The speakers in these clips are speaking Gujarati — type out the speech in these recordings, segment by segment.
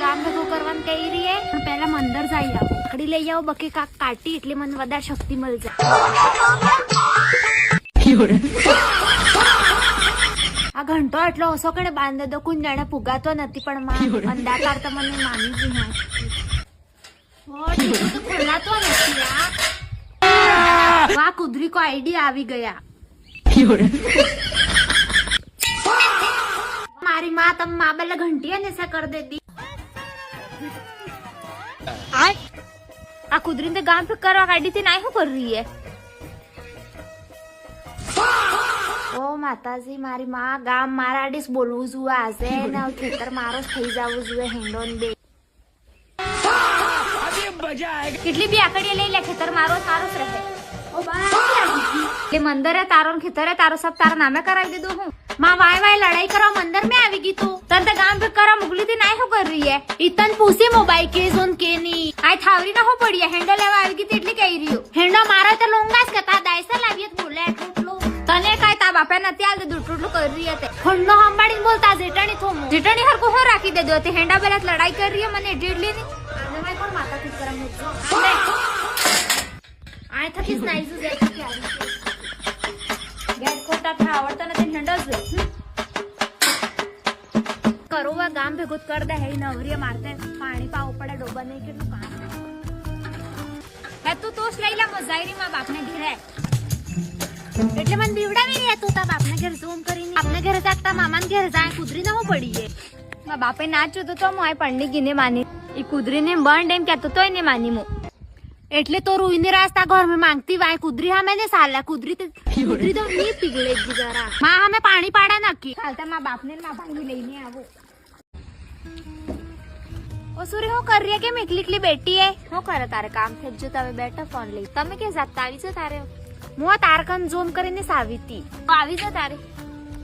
ગામ ભેગું કરવાનું કહી રહી હે, પણ પહેલા મંદર જઈ આવો. કડી લઈ આવો બકે કાક કાટી એટલે મને વધારે શક્તિ મળી જાય. આ ઘંટો એટલો ઓછો કણે બાંધે દો કોઈ જાણે પુગાતો નથી, પણ અંડા કાઢતા મને માની જ ના. ખોલાતો નથી. વાહ, કુદરી કો આઈડિયા આવી ગયા. મારી માં તમ માં બેલે ઘંટી ને સે કર દેતી. આ કુદરી ને ગામ पे કરવા કાઢી थी नाई हूँ कर रही है. ઓ માતાજી, મારી માં ગામ મારા આડીસ બોલવું જોઈએ આજે ને ખેતર મારો થઈ જવું જોઈએ. હેન્ડો ને બે કેટલી બી આકડી લઈ લે, ખેતર મારો સારો જ રહે. ઓ બા એટલે મંદિર હે તારો ને ખેતર હે તારો, સબ તારા નામે કરાવી દીધું. હું માં વાય વાય લડાई કરવા મંदिर में આવી ગઈ તું. તને ગામ पे કરવા મોકલી थी नाई हूँ कर रही है. इतन पूछी मोबाइल के जोन के नहीं आय थावरी ना हो पड़ी है. હેન્ડો લેવા આવી ગઈ તી એટલે કહી રહ્યો. હેન્ડો મારો તો લોંગાસ કતા દાયસા લાવીએ બોલે એટલું તને કાઈ તા બાપે નથી આલ દે દુટુટલું કરી રહી હતી. ખંડો સંભાળીને બોલતા જેટણી થોમો જેટણી હરકો હો રાખી દેજો તે હેન્ડા બેલા લડાઈ કરી રહી મને જેટલી ની આને ભાઈ કોણ માતા કી કરમ મુજો આય થકીસ નાઈઝુ જેટ કે આવી ગેટ કોટા થા આવડતા નથી હેન્ડો જ કરોવા ગામ ભેગું કર દે હે નવરીએ મારતે પાણી પાવ પડે ડોબા નહીં કેટલું કામ હે તું તોસ લઈ લે મજાયરી માં બાપને ઘરે એટલે મને બીવડાવી રહી તું તા બાપને ઘરે ઝૂમ કરીને આપને ઘરે જાતા મામાને ઘરે જાય કુદરી ના હો પડી છે. મારા બાપે ના જોતો તો મોય પંડી ગીને માની ઈ કુદરીને બંડ એમ કહેતો તોય ને માની મો એટલે તો રૂઈને રાસ્તા ઘર में मांगती वाय કુદરી હા મેને સાલા કુદરી તો ની પીગળે જરા માં હમે પાણી પાડા નાખી ખાલતા માં બાપને માં ભાઈ લઈને આવો. ઓ સુરી હું कर रही है કે मैं એકલી એકલી બેઠી હે હું કરે તારે કામ થઈ જો તમે બેઠા ફોન લઈ તમે કે જાતા આવી છો તારે હું તારકન ઝૂમ કરીને સાવીતી આવી છો તારે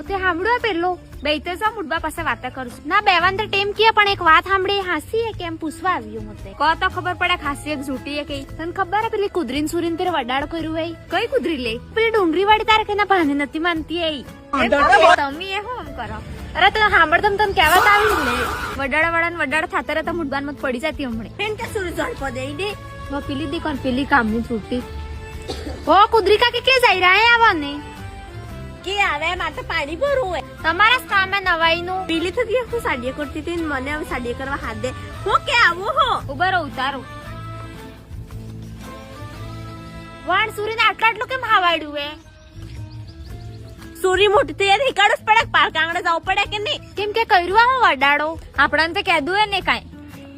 તે સાંભળ્યો પેલો બેતે જા મુડબા પાસે વાતા કરશું ના બેવાન તો ટેમ કે પણ એક વાત સાંભળી હાસી હે કેમ પૂછવા આવ્યો મતે કો તો ખબર પડે ખાસી એક ઝૂટી હે કઈ તને ખબર હે પેલી કુદરીન સુરીન તેરે વડાડ કર્યું હે કઈ કુદરી લે પેલી ડુંગરી વાડી તારે કેના ભાને નથી માનતી હે તમે એ હું કરો અરે તને સાંભળતમ તને કહેવા આવી લે વડાડ વડાડ વડાડ થાતરે તો મુડબાન મત પડી જતી હમણે પેન કે સુરી જળ કો દઈ દે વો પેલી દી કોણ પેલી કામની છૂટી ઓ કુદરી કા કે જઈ રહ્યા હે આવને કે આવે મારે પાણી ભરવું હે તમારા સામે નવાઈ નું પીલી થતી હું સાડીએ કરતી હતી મને હવે સાડીએ કરવા હાથ દે હું કે આવો હો ઉભરો ઉતારો વાણ સુરીને આટલા આટલું કેમ હાવાડ્યું હે સુરી મોટી તો યાર હિકાડસ પડે પાર્ક આંગણે જાવ પડે કે નહીં કેમ કે કર્યું હું વડાડો આપણને તો કહેદું હે ને કાઈ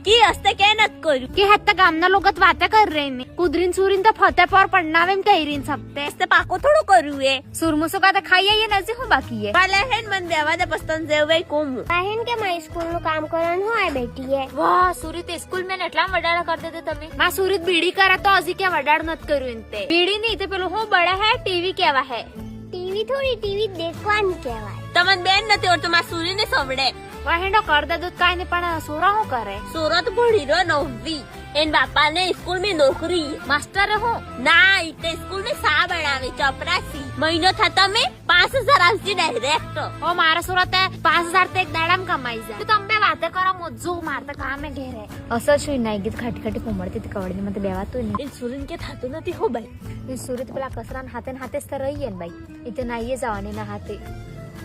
કી હસ્તે કે નત કર્યું કે હત્તા ગામના લોગત વાતે કર રહે ને કુદરીન સુરીન તો ફતે પર પડનાવે એમ કહી રીન સબતે હસ્તે પાકો થોડું કર્યું હે સુરમુસો કા તો ખાઈ આઈએ નજી હું બાકી હે ભલે હેન મન દેવા દે પસ્તન જેવઈ કોમ આહેન કે મારી સ્કૂલ નું કામ કરવાનું હું આ બેઠી હે વાહ સુરીત સ્કૂલ में એટલા વડાડા કર દેતે તમે માં સુરીત બીડી કરે તો હજી કે વડાડ નત કર્યું ઇનતે બીડી નહીં તે પેલું હું બડા હે ટીવી કેવા હે ટીવી થોડી ટીવી દેખવાની કહેવાય તમને બેન નથી ઓર તમાર સુરીને સવડે વાહેંડો કર દે દૂધ કાઈ ને પણ સોરા હું કરે સોરા તો ભણી રહ્યો નવવી એન બાપા ને સ્કૂલ में નોકરી માસ્ટર હું ના ઈતે સ્કૂલ में સા બનાવે ચપરાસી મહિનો થતા મે 5000 આવતી ડાયરેક્ટ ઓ મારા સોરા તે 5000 તે એક દાડામ કમાઈ જાય તો તમે વાતે કરો મોજો મારતા કામે ઘેરે અસર છું નાઈ ગીત ખાટી ખાટી કોમડતી તે કવડની મતે બેવાતો ને એ સુરીન કે થાતો નથી હો ભાઈ એ સુરીત પેલા કસરાન હાથે ને હાથે સ્તર રહીએ ને ભાઈ ઈતે નાઈએ જવાની ના હાથે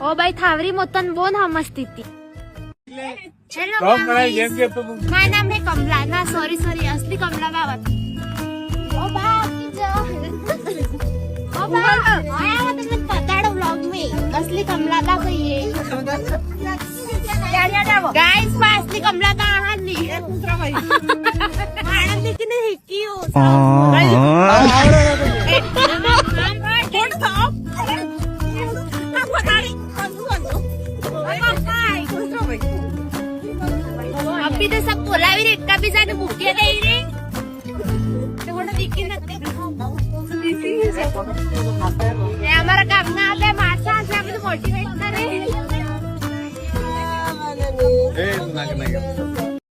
ઓ ભાઈ થાવરી મોતન બોન હમસ્તી હતી हेलो माय नाम है कमला ना सॉरी असली कमला बाबा ओ बाकी जो ओ बाबा आया वो तुमने बताड़ो व्लॉग में असली कमला का कहिए गाइस मैं असली कमला का हानी दूसरा भाई मारन लेकिन है क्यों अभी तो सब बोलावी रे इतना भी जाने भूखे नहीं रे तो वो दिखी ना